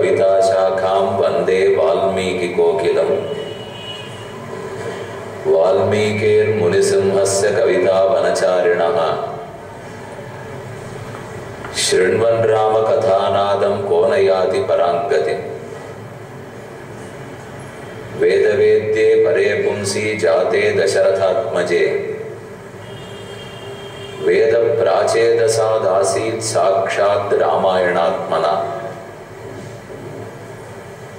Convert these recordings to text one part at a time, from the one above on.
कविताशाखां वन्दे वाल्मीकिकोकिलम् वाल्मीकिर्मुनिसिंहस्य कवितावनचारिणः शृण्वन् रामकथानादं को न याति पराङ्गतिम् वेदवेद्ये परे पुंसि जाते दशरथात्मजे वेद प्राचेदसादासीत् साक्षात् रामायणात्मना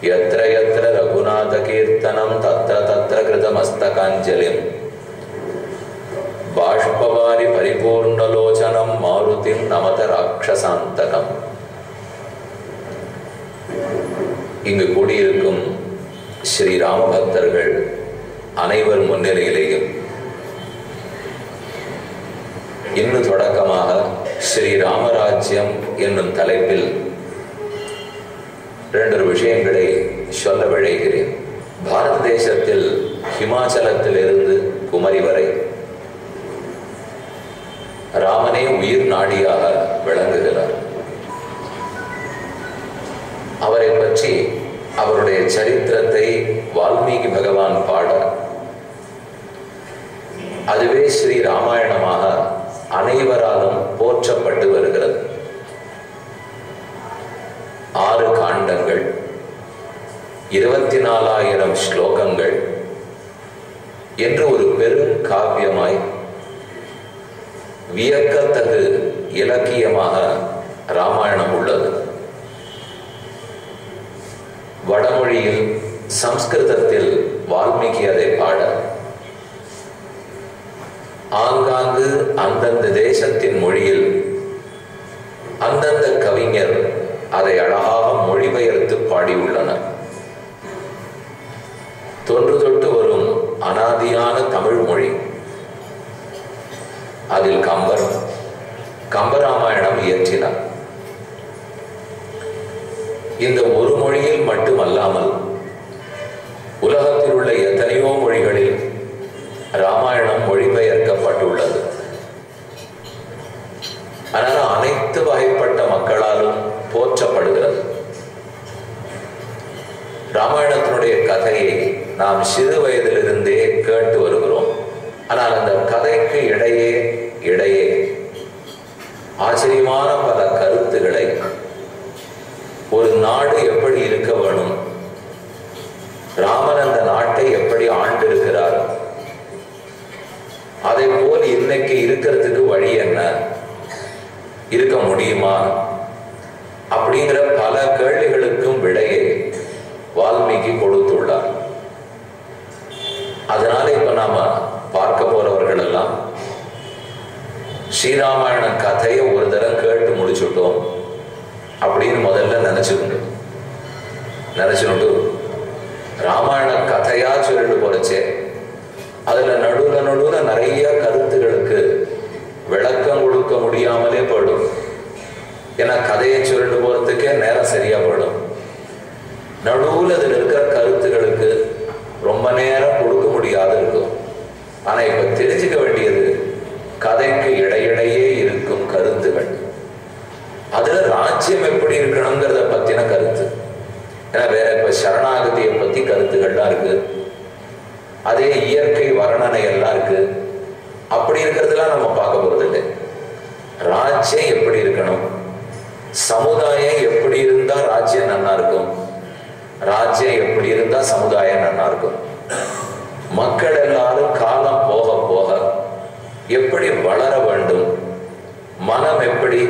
यत्र यत्र रघुनाथकीर्तनं तत्र तत्र कृतमस्तकाञ्जलिं बाष्पवारि परिपूर्णलोचनं मारुतिं नमत राक्षसान्तकम्. இங்கு கூடியிருக்கும் ஸ்ரீராம பக்தர்கள் அனைவர் முன்னிலையிலேயும் இன்னும் தொடக்கமாக ஸ்ரீராமராஜ்யம் என்னும் தலைப்பில் இரண்டு விஷயங்களை சொல்ல விழைகிறேன். பாரத தேசத்தில் ஹிமாச்சலத்திலிருந்து குமரி வரை ராமனே உயிர் நாடியாக விளங்குகிறார். அவரை பற்றி அவருடைய சரித்திரத்தை வால்மீகி பகவான் பாட அதுவே ஸ்ரீ ராமாயணமாக அனைவராலும் போற்றப்பட்டு வருகிறது. 6 காண்டங்கள், 24,000 ஸ்லோகங்கள் என்று ஒரு பெரும் காவியமாய் வியக்கத்தகு இலக்கியமாக ராமாயணம் உள்ளது. வடமொழியில் சம்ஸ்கிருதத்தில் வால்மீகி அதை பாட ஆங்காங்கு அந்தந்த தேசத்தின் மொழியில் அந்தந்த கவிஞர் அதை அழகாக மொழிபெயர்த்து பாடியுள்ளனர். தொன்று தொட்டு வரும் அனாதியான தமிழ் மொழி. அதில் கம்பராமாயணம் இயற்றினார். இந்த ஒரு மொழியில் மட்டுமல்லாமல் உலகத்தில் உள்ள எத்தனையோ மொழிகளில் ராமாயணம் மொழிபெயர்க்கப்பட்டுள்ளது. ஆனால் அனைத்து வகைப்பட்ட மக்களாலும் போற்றப்படுகிறது. ராமாயணத்தினுடைய கதையை நாம் சிறு வயதிலிருந்தே கேட்டு வருகிறோம். ஆனால் அந்த கதைக்கு இடையே ஆச்சரியமான பல கருத்துக்களை, ஒரு நாடு எப்படி இருக்க வேணும், ராமன் அந்த நாட்டை எப்படி ஆண்டிருக்கிறார், அதை போல் இன்னைக்கு இருக்கிறதுக்கு வழி என்ன, இருக்க முடியுமா, அப்படிங்கிற பல கேள்விகளுக்கும் விடையை வால்மீகி கொடுத்துள்ளார். அதனால இப்ப நாம பார்க்க போறவர்கள் எல்லாம் ஸ்ரீராமாயண கதையை ஒரு தரம் கேட்டு முடிச்சுட்டோம் அப்படின்னு முதல்ல நினைச்சுட்டு ராமாயண கதையா சொல்லிட்டு போறச்சே அதுல நடுவுல நிறைய கருத்துகளுக்கு விளக்கம் கொடுக்க முடியாமலே போயிடும். ஏன்னா கதையை சொல்லிட்டு போறதுக்கே நேரம் சரியா போயிடும். நடுவுல அதுல இருக்கிற கருத்துகளுக்கு ரொம்ப நேரம் கொடுக்க முடியாது இருக்கும். ஆனா இப்ப தெரிஞ்சுக்க வேண்டியது கதைக்கு இடையிடையே இருக்கும் கருத்துகள். அதுல ராஜ்யம் எப்படி இருக்கணுங்கிறத பத்தின கருத்து. ஏன்னா வேற இப்ப சரணாகதியை பத்தி கருத்துக்கள்லாம் இருக்கு, அதே இயற்கை வர்ணனை எல்லாம் இருக்கு. அப்படி இருக்கிறதுலாம் நம்ம பார்க்க போறது இல்லை. ராஜ்யம் எப்படி இருக்கணும், சமுதாயம் எப்படி இருந்தா ராஜ்யம் நன்னா இருக்கும், ராஜ்யம் எப்படி இருந்தா சமுதாயம் நன்னா இருக்கும், மக்கள் எல்லாரும் காலம் போக போக எப்படி வளர வேண்டும், மனம் எப்படி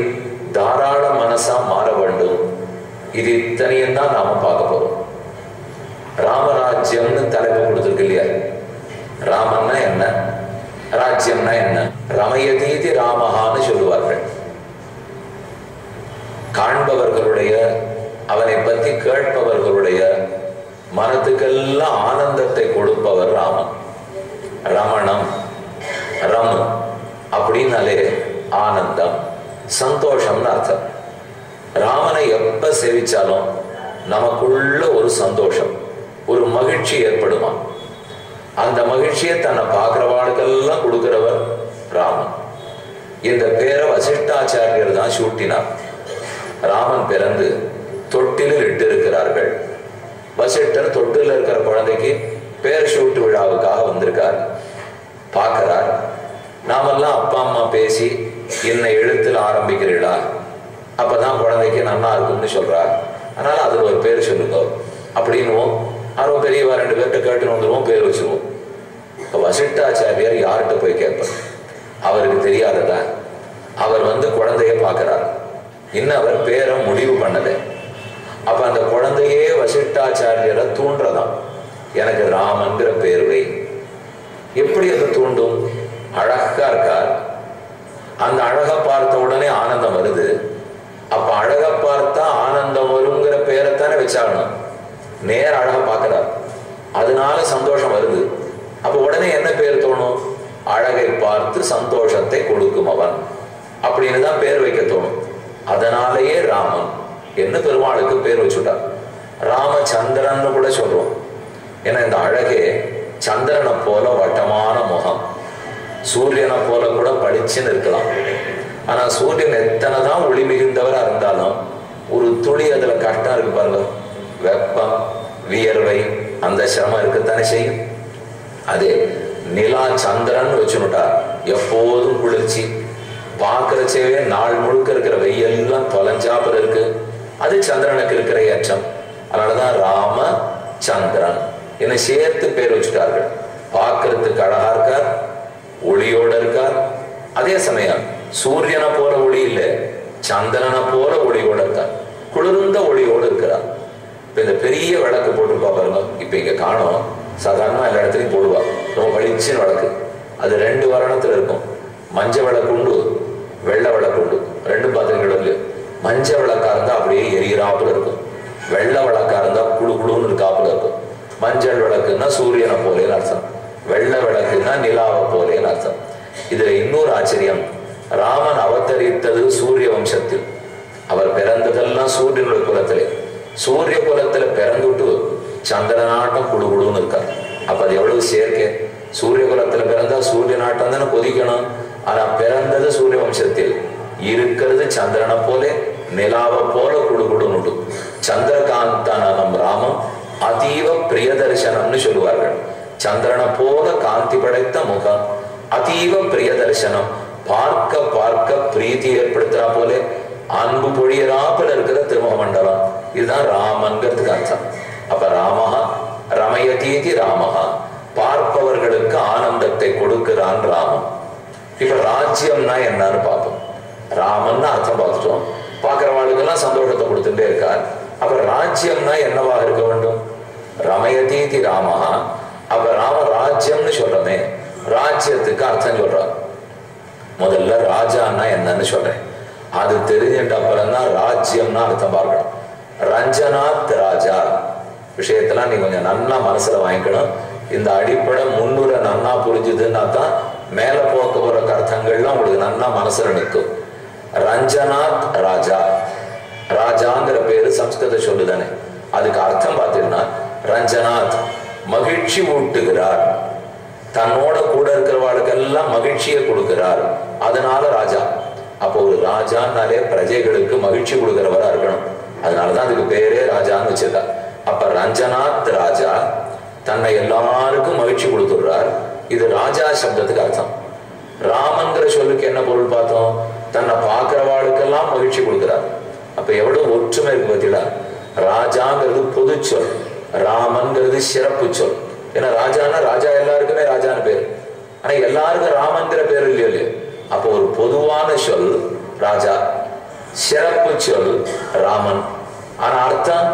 தாராள மனசா மாற வேண்டும், இது இத்தனையும் தான் நாம பார்க்க போறோம். ராமராஜ்யம்னு தலைப்பு கொடுத்துருக்கு இல்லையா? ராமன்னா என்ன, ராஜ்யம்னா என்ன? ரமயதீதி ராமஹான்னு சொல்லுவார்கள். காண்பவர்களுடைய, அவனை பத்தி கேட்பவர்களுடைய மனத்துக்கெல்லாம் ஆனந்தத்தை கொடுப்பவர் ராமன். ரமணம், ரம் அப்படின்னாலே ஆனந்தம், சந்தோஷம்னு அர்த்தம். ராமனை எப்ப சேவிச்சாலும் நமக்குள்ள ஒரு சந்தோஷம், ஒரு மகிழ்ச்சி ஏற்படுமா. அந்த மகிழ்ச்சியை தன்னை பார்க்கிறவாளுக்கெல்லாம் கொடுக்கிறவர் ராமன். இந்த பேரை வசிஷ்டாச்சாரியர் தான் சூட்டினார். ராமன் பிறந்து தொட்டிலில் இட்டிருக்கிறார். வந்திருக்கிறார்கள். வசிட்டர் தொட்டில் இருக்கிற குழந்தைக்கு பேர் சூட்டு விழாவுக்காக வந்திருக்கார். பார்க்கிறார், நாமெல்லாம் அப்பா அம்மா பேசி இன்ன எழுத்தில் ஆரம்பிக்கிறீர்களா, அப்பதான் குழந்தைக்கு நன்னா இருக்கும்னு சொல்றார். அதனால அதுல ஒரு பேர் சொல்லுங்க அப்படின்னுவோம். யாரும் பெரியவா 2 பேர்கிட்ட கேட்டுன்னு வந்துடுவோம், பேர் வச்சுருவோம். இப்போ வசிட்டாச்சாரியார் யார்கிட்ட போய் கேட்பார்? அவருக்கு தெரியாததா? அவர் வந்து குழந்தைய பார்க்கிறார், இன்னும் அவர் பேரை முடிவு பண்ணல. அப்ப அந்த குழந்தையே வசிட்டாச்சாரியரை தூண்டுறதான், எனக்கு ராமன்கிற பேர் வை. எப்படி அது தூண்டும்? அழகா இருக்கார், அந்த அழகை பார்த்த உடனே ஆனந்தம் வருது. அப்ப அழகை பார்த்தா ஆனந்தம் வருங்கிற பேரைத்தானே வச்சாகணும். நேர அழகை பார்க்கிறார், அதனால சந்தோஷம் வருது. அப்ப உடனே என்ன பேர் தோணும்? அழகை பார்த்து சந்தோஷத்தை கொடுக்கும் அவன் அப்படின்னு தான் பேர் வைக்க தோணும். அதனாலேயே ராமன் என்ன பெருமாளுக்கு பேர் வச்சுட்டார். ராமச்சந்திரன் கூட சொல்றோம். ஏன்னா இந்த அழகே சந்திரனை போல வட்டமான முகம், சூரியனை போல கூட பளிச்சுன்னு இருக்கலாம். ஆனா சூரியன் எத்தனைதான் ஒளி மிகுந்தவரா இருந்தாலும் ஒரு துளி அதுல கஷ்டம் இருக்கு பாருங்க, வெப்பம், வியர்வை, அந்த சிரமம் இருக்குத்தானே செய்யும். அதே நிலா சந்திரன் வச்சுனுட்டா எப்போதும் குளிர்ச்சி, பார்க்கறச்சேவே நாள் முழுக்க இருக்கிற வெய்யெல்லாம் தொலைஞ்சாப்புல இருக்கு. அது சந்திரனுக்கு இருக்கிற ஏற்றம். அதனாலதான் ராம சந்திரன் என்னை சேர்த்து பேர் வச்சுட்டார்கள். பார்க்கறதுக்கு அழகா இருக்கார், ஒளியோட இருக்கார். அதே சமயம் சூரியனை போல ஒளி இல்லை, சந்திரனை போல ஒளியோட இருக்கார், குளிர்ந்த ஒளியோடு இருக்கிறார். இப்ப இந்த பெரிய விளக்கு போட்டுருப்பா பாருங்க, இப்ப இங்க காணும், சாதாரணமா எல்லா இடத்துலையும் போடுவா, ரொம்ப பளிச்சுன்னு விளக்கு. அது 2 வர்ணத்துல இருக்கும். மஞ்சள் விளக்கு உண்டு, வெள்ளை விளக்கு உண்டு. 2 பார்த்துருக்கீங்க. மஞ்சள் விளக்கா இருந்தா அப்படியே எரியிறாப்புல இருக்கும், வெள்ளை விளக்கா இருந்தா குழு குழுன்னு இருக்காப்புல இருக்கும். மஞ்சள் விளக்குன்னா சூரியனை போலேன்னு அர்த்தம், வெள்ளை விளக்குன்னா நிலாவை போலேன்னு அர்த்தம். இதுல இன்னொரு ஆச்சரியம், ராமன் அவதரித்தது சூரிய வம்சத்தில். அவர் பிறந்ததெல்லாம் சூரியனுடைய குலத்திலே. சூரிய குலத்துல பிறந்துட்டு சந்திரநாட்டம் குடுகுடுன்னு இருக்கார். அப்ப அது எவ்வளவு சேர்க்கை. சூரிய குலத்துல பிறந்தா சூரிய நாட்டம் தானே கொதிக்கணும். ஆனா பிறந்தது சூரிய வம்சத்தில், இருக்கிறது சந்திரனை போல நிலாவை போல குடுகுடுன்னு. சந்திரகாந்தான நம் ராமம் அதீவ பிரிய தரிசனம்னு சொல்லுவார்கள். சந்திரனை போல காந்தி படைத்த முகம், அதீவ பிரிய தரிசனம், பார்க்க பார்க்க பிரீத்தி ஏற்படுத்துறா போல அன்பு பொழியராப்புல இருக்கிற திருமுக மண்டலம். இதுதான் ராமன்கிறதுக்கு அர்த்தம். அப்ப ராமஹா ரமயதீதி ராமஹா, பார்ப்பவர்களுக்கு ஆனந்தத்தை கொடுக்கிறான் ராமன். இப்ப ராஜ்யம்னா என்னன்னு பார்ப்போம். ராமன் அர்த்தம் பார்த்துட்டோம், பார்க்கிறவாளுக்கெல்லாம் சந்தோஷத்தை கொடுத்துட்டே இருக்கார். அப்ப ராஜ்யம்னா என்னவா இருக்க வேண்டும்? ரமயதீதி ராமஹா. அப்ப ராம ராஜ்யம்னு சொல்றமே, ராஜ்யத்துக்கு அர்த்தம் சொல்றார். முதல்ல ராஜான்னா என்னன்னு சொல்றேன், அது தெரிஞ்சிட்ட அப்புறம் தான் ராஜ்யம்னா அர்த்தம் பார்க்கணும். ரஞ்சனாத் ராஜா விஷயத்தெல்லாம் நீ கொஞ்சம் நன்னா மனசுல வாங்கிக்கணும். இந்த அடிப்படை முன்னுரை நன்னா புரிஞ்சுதுன்னா தான் மேல போக்க போற அர்த்தங்கள்லாம் உங்களுக்கு நன்னா மனசுல நிற்கும். ரஞ்சனாத் ராஜா, ராஜாங்கிற பேரு சம்ஸ்கிருத சொல்லுதானே, அதுக்கு அர்த்தம் பார்த்தீங்கன்னா ரஞ்சனாத் மகிழ்ச்சி ஊட்டுகிறார், தன்னோட கூட இருக்கிறவாளுக்கெல்லாம் மகிழ்ச்சியை கொடுக்கிறார், அதனால ராஜா. அப்போ ஒரு ராஜான்னாலே பிரஜைகளுக்கு மகிழ்ச்சி கொடுக்கிறவரா இருக்கணும். அதனாலதான் அதுக்கு பேரே ராஜான்னு வச்சிருக்கா. அப்ப ரஞ்சனாத் ராஜா தன்னை எல்லாருக்கும் மகிழ்ச்சி கொடுத்துடுறார். இது ராஜா சப்தத்துக்கு அர்த்தம். ராமன்கிற சொல்லுக்கு என்ன பொருள் பார்த்தோம்? தன்னை பார்க்கிறவாளுக்கெல்லாம் மகிழ்ச்சி கொடுக்கிறார். அப்ப எவ்வளவு ஒற்றுமை இருக்கு பார்த்தீங்களா? ராஜாங்கிறது பொது சொல், ராமன்கிறது சிறப்பு சொல். ஏன்னா ராஜான்னா ராஜா எல்லாருக்குமே ராஜான்னு பேரு, ஆனா எல்லாருக்கும் ராமன்கிற பேர் இல்லையோ இல்லையோ. அப்போ ஒரு பொதுவான சொல் ராஜா, சிறப்பு சொல் ராமன். ஆனா அர்த்தம்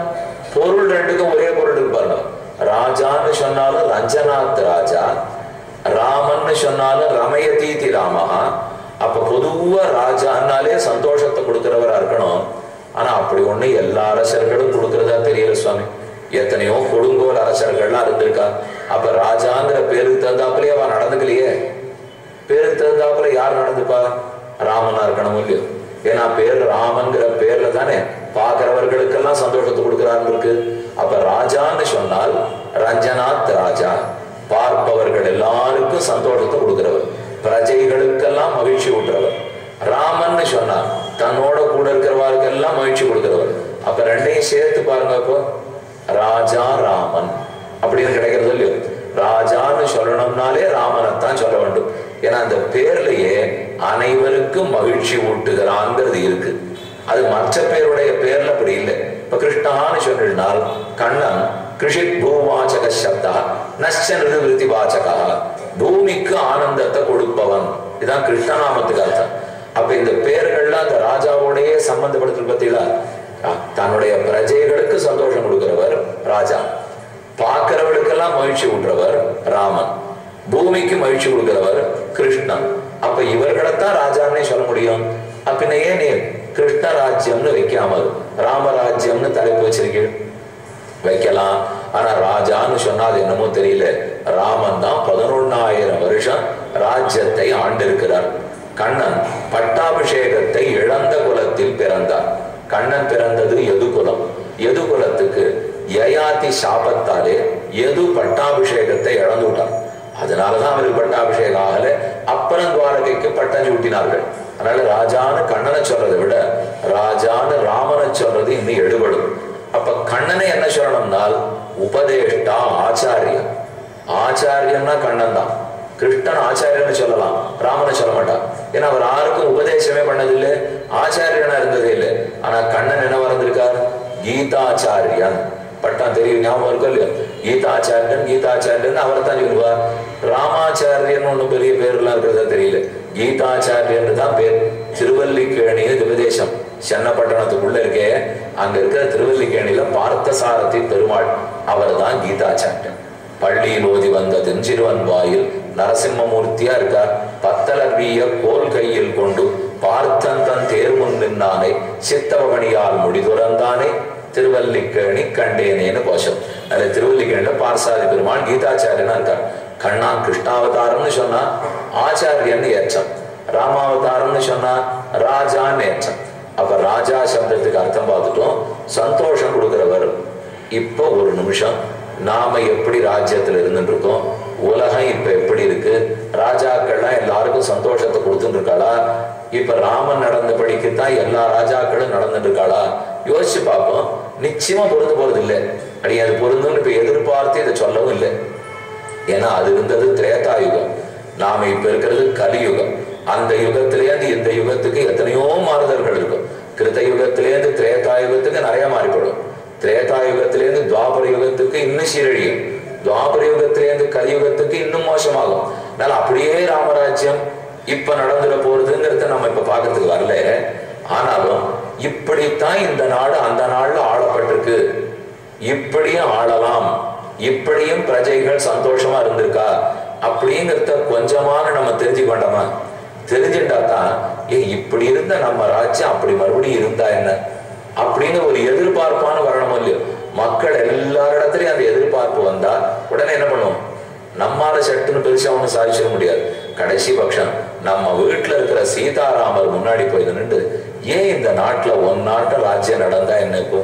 பொருள் ரெண்டுக்கும் ஒரே பொருள் இருப்பாங்க. ராஜான்னு சொன்னாலும் ரஞ்சனாத் ராஜா, ராமன்னு சொன்னாலும் ரமயதீதி ராமஹா. அப்ப பொதுவா ராஜான்னாலே சந்தோஷத்தை கொடுக்கிறவரா இருக்கணும். ஆனா அப்படி ஒண்ணு எல்லா அரசர்களும் கொடுக்கறதா தெரியல சுவாமி. எத்தனையோ கொடுங்கோல் அரசர்கள்லாம் இருந்திருக்கா. அப்ப ராஜாங்கிற பேருக்கு தகுந்தாப்புலயே அவன் நடந்துக்கலையே. பேருக்கு தகுந்தாப்புல யார் நடந்துப்பா? ராமனா இருக்கணும் இல்லையோ. ஏன்னா பேர் ராமன்கிற பேர்ல தானே பார்க்கிறவர்களுக்கெல்லாம் சந்தோஷத்தை கொடுக்கிறான்னு இருக்கு. அப்ப ராஜான்னு சொன்னால் ரஞ்சனாத் ராஜா, பார்ப்பவர்கள் எல்லாருக்கும் சந்தோஷத்தை கொடுக்கிறவர், பிரஜைகளுக்கெல்லாம் மகிழ்ச்சி ஊட்டுறவர். ராமன்னு சொன்னார் தன்னோட கூட இருக்கிறவர்களுக்கெல்லாம் மகிழ்ச்சி கொடுக்கிறவர். அப்ப ரெண்டையும் சேர்த்து பாருங்க. இப்போ ராஜா ராமன் அப்படின்னு கிடைக்கிறது இல்லையோ. ராஜான்னு சொல்லணும்னாலே ராமனைத்தான் சொல்ல வேண்டும். ஏன்னா அந்த பேர்லயே அனைவருக்கும் மகிழ்ச்சி ஊட்டுகிறான்ங்கிறது இருக்கு. அது மற்ற பேருடைய பேர்ல அப்படி இல்லை. இப்ப கிருஷ்ணான்னு சொன்னால் கண்ணன் கிருஷித் பூவாச்சக சப்தா நஷ்ட நிருதி வாச்சகா, பூமிக்கு ஆனந்தத்தை கொடுப்பவன். இதுதான் கிருஷ்ணநாமத்துக்கு அர்த்தம். அப்ப இந்த பேர்கள்லாம் அந்த ராஜாவோடையே சம்பந்தப்படுத்து. பார்த்தீங்களா, தன்னுடைய பிரஜைகளுக்கு சந்தோஷம் கொடுக்கிறவர் ராஜா, பார்க்கிறவர்களுக்கெல்லாம் மகிழ்ச்சி ஊட்டுறவர் ராமன், பூமிக்கு மகிழ்ச்சி கொடுக்கிறவர் கிருஷ்ணன். அப்ப இவர்களைத்தான் ராஜான்னே சொல்ல முடியும். அப்படின்னா ஏன் கிருஷ்ண ராஜ்யம்னு வைக்காமல் ராமராஜ்யம்னு தலைப்பு வச்சிருக்கீங்க? வைக்கலாம். ஆனா ராஜான்னு சொன்னால் என்னமோ தெரியல. ராமன் தான் 11,000 வருஷம் ராஜ்யத்தை ஆண்டிருக்கிறார். கண்ணன் பட்டாபிஷேகத்தை இழந்த குலத்தில் பிறந்தார். கண்ணன் பிறந்தது எது குலம்? எது குலத்துக்கு யயாதி சாபத்தாலே எது பட்டாபிஷேகத்தை இழந்து விட்டார். அதனாலதான் அவருக்கு பட்டாபிஷேகம் ஆகல. அப்புறம் துவாரகைக்கு பட்டம் சூட்டினார்கள். அதனால ராஜான்னு கண்ணனை சொல்றதை விட ராஜான்னு ராமனை சொல்றது இன்னும் எடுபடும். அப்ப கண்ணனை என்ன சொல்லணும்னால் உபதேஷ்டா ஆச்சாரியம். ஆச்சாரியன்னா கண்ணன் தான். கிருஷ்ணன் ஆச்சாரியன்னு சொல்லலாம், ராமனை சொல்ல மாட்டான். ஏன்னா அவர் யாருக்கும் உபதேசமே பண்ணதில்லை, ஆச்சாரியனா இருந்ததே இல்லை. ஆனா கண்ணன் என்ன வந்திருக்கார்? கீதாச்சாரியன் பட்டம் தெரியும், ஞாபகம் இருக்கும் இல்லையா? கீதாச்சாரியன் கீதாச்சாரியன் அவர் தான் சொல்லுவார். ராமாச்சாரியன் ஒண்ணு பெரிய பேர்லாம் இருக்கிறதா தெரியல. கீதாச்சாரியன் தான் பேர். திருவல்லிக்கேணி உபதேசம் சென்னப்பட்டணத்துக்குள்ள இருக்கே, அங்க இருக்கிற திருவல்லிக்கேணியில பார்த்தசாரதி பெருமாள் அவர் தான் கீதாச்சாரியன். பள்ளியில் ஓதி வந்த தெஞ்சிருவன் வாயில் நரசிம்மமூர்த்தியா இருக்கார். பத்தலர்விய கோல் கையில் கொண்டு பார்த்தன் தன் தேர் முன் நின்னானே சித்தவகணியால் முடிதுறந்தானே திருவல்லிக்கேணி கண்டேனேன்னு கோஷம். அதுல திருவல்லிக்கேணியில பார்சாதி பெருமாள் கீதாச்சாரியனா இருக்கார். கண்ணான் கிருஷ்ணாவதாரம்னு சொன்னா ஆச்சாரியன்னு ஏற்றம், ராமாவதாரம்னு சொன்னா ராஜான்னு ஏற்றம். அப்ப ராஜா சப்தத்துக்கு அர்த்தம் பார்த்துட்டோம், சந்தோஷம் கொடுக்கிறவர். இப்போ ஒரு நிமிஷம், நாம எப்படி ராஜ்யத்துல இருந்துட்டு இருக்கோம், உலகம் இப்ப எப்படி இருக்கு, ராஜாக்கள்லாம் எல்லாருக்கும் சந்தோஷத்தை கொடுத்துட்டு இருக்காளா? இப்ப ராமன் நடந்தபடிக்குத்தான் எல்லா ராஜாக்களும் நடந்துட்டு இருக்காளா? யோசிச்சு பார்ப்போம். நிச்சயமா பொருந்து போறது இல்லை. அடி அது பொருந்துன்னு இப்ப எதிர்பார்த்து இதை சொல்லவும் இல்லை. ஏன்னா அது இருந்தது திரேதாயுகம், நாம இப்ப இருக்கிறது கலியுகம். அந்த யுகத்திலேருந்து இந்த யுகத்துக்கு எத்தனையோ மாறுதல்கள் இருக்கும். கிருத யுகத்திலேருந்து திரேதாயுகத்துக்கு நிறைய மாறிப்படும். திரேதாயுகத்திலேருந்து துவாபர யுகத்துக்கு இன்னும் சீரழியும். துவாபர யுகத்திலேருந்து கலியுகத்துக்கு இன்னும் மோசமாகும். அதனால அப்படியே ராமராஜ்யம் இப்ப நடந்துட போறதுங்கிறத நம்ம இப்ப பாக்கிறதுக்கு வரல. ஆனாலும் இப்படித்தான் இந்த நாடு அந்த நாள்ல ஆளப்பட்டிருக்கு, இப்படியும் ஆளலாம், இப்படியும் பிரஜைகள் சந்தோஷமா இருந்திருக்கா அப்படிங்கிறத கொஞ்சமான நம்ம தெரிஞ்சுக்கொண்டோமா? தெரிஞ்சுட்டாதான் இப்படி இருந்த நம்ம ராஜ்யம் அப்படி மறுபடியும் இருந்தா என்ன அப்படின்னு ஒரு எதிர்பார்ப்பான வரணும் இல்லையோ. மக்கள் எல்லாரிடத்துலயும் அந்த எதிர்பார்ப்பு வந்தா உடனே என்ன பண்ணுவோம்? நம்மால சட்டுன்னு பெருசா ஒண்ணு சாதிச்சிட முடியாது. கடைசி பட்சம் நம்ம வீட்டுல இருக்கிற சீதாராமர் முன்னாடி போய் நின்று, ஏன் இந்த நாட்டுல ஒன் நாட்டு ராஜ்யம் நடந்தா என்ன? இப்போ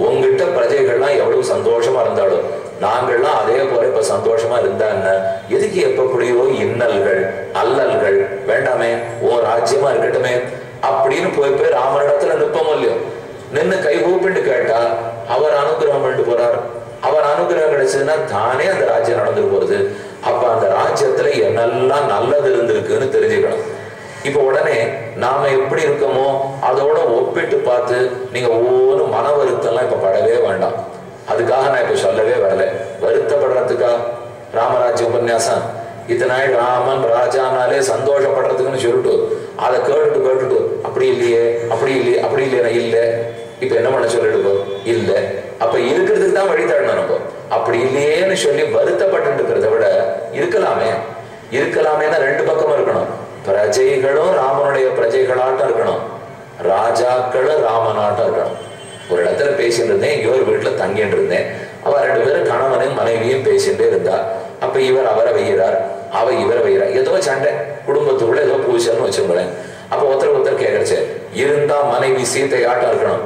உங்ககிட்ட பிரஜைகள்லாம் எவ்வளவு சந்தோஷமா இருந்தாலும் நாங்கள்லாம் அதே போல இப்ப சந்தோஷமா இருந்தா என்ன? எதுக்கு எப்படியோ இன்னல்கள் அல்லல்கள்? வேண்டாமே, ஓ ராஜ்யமா இருக்கட்டுமே அப்படின்னு போய் ராமனிடத்துல நிற்போம் இல்லையோ. நின்று கை கூப்பிட்டு கேட்டா அவர் அனுகிரகம் பண்ணிட்டு போறார். அவர் அனுகிரகம் கிடைச்சதுன்னா தானே அந்த ராஜ்யம் நடந்துட்டு போறது. அப்ப அந்த ராஜ்யத்துல என்னெல்லாம் நல்லது இருந்திருக்குன்னு தெரிஞ்சுக்கணும். இப்ப உடனே நாம எப்படி இருக்கோமோ அதோட ஒப்பிட்டு பார்த்து நீங்க ஒவ்வொரு மன வருத்தம்லாம் இப்ப படவே வேண்டாம். அதுக்காக நான் இப்ப சொல்லவே வரல. வருத்தப்படுறதுக்கா ராமராஜ்ய உபன்யாசம்? இத்தனை நாள் ராமன் ராஜானாலே சந்தோஷப்படுறதுக்குன்னு சொல்லிட்டு அதை கேட்டுட்டு அப்படி இல்லையே அப்படி இல்லையே அப்படி இல்லையா இல்லை. இப்ப என்ன பண்ண சொல்லிட்டு இல்ல, அப்ப இருக்கிறதுக்கு தான் வழி தரணும். நம்ம அப்படி இல்லையேன்னு சொல்லி வருத்தப்பட்டு இருக்கிறத விட இருக்கலாமேன்னா ரெண்டு பக்கமும் இருக்கணும். பிரஜைகளும் ராமனுடைய பிரஜைகளாட்டம் இருக்கணும், ராஜாக்களும் ராமனாட்டம் இருக்கணும். ஒரு இடத்துல பேசிட்டு இருந்தேன், இவர் வீட்டுல தங்கிட்டு இருந்தேன். அவ ரெண்டு பேரும் கணவனையும் மனைவியும் பேசிட்டே இருந்தா. அப்ப இவர் அவரை வைகிறார், அவ இவரை வைகிறா. ஏதோ சண்டை குடும்பத்துக்குள்ள, ஏதோ பூசல்னு வச்சுக்கோங்களேன். அப்ப ஒருத்தர் கேட்கறச்சு, இருந்தா மனைவி சீத்தை ஆட்டம் இருக்கணும்.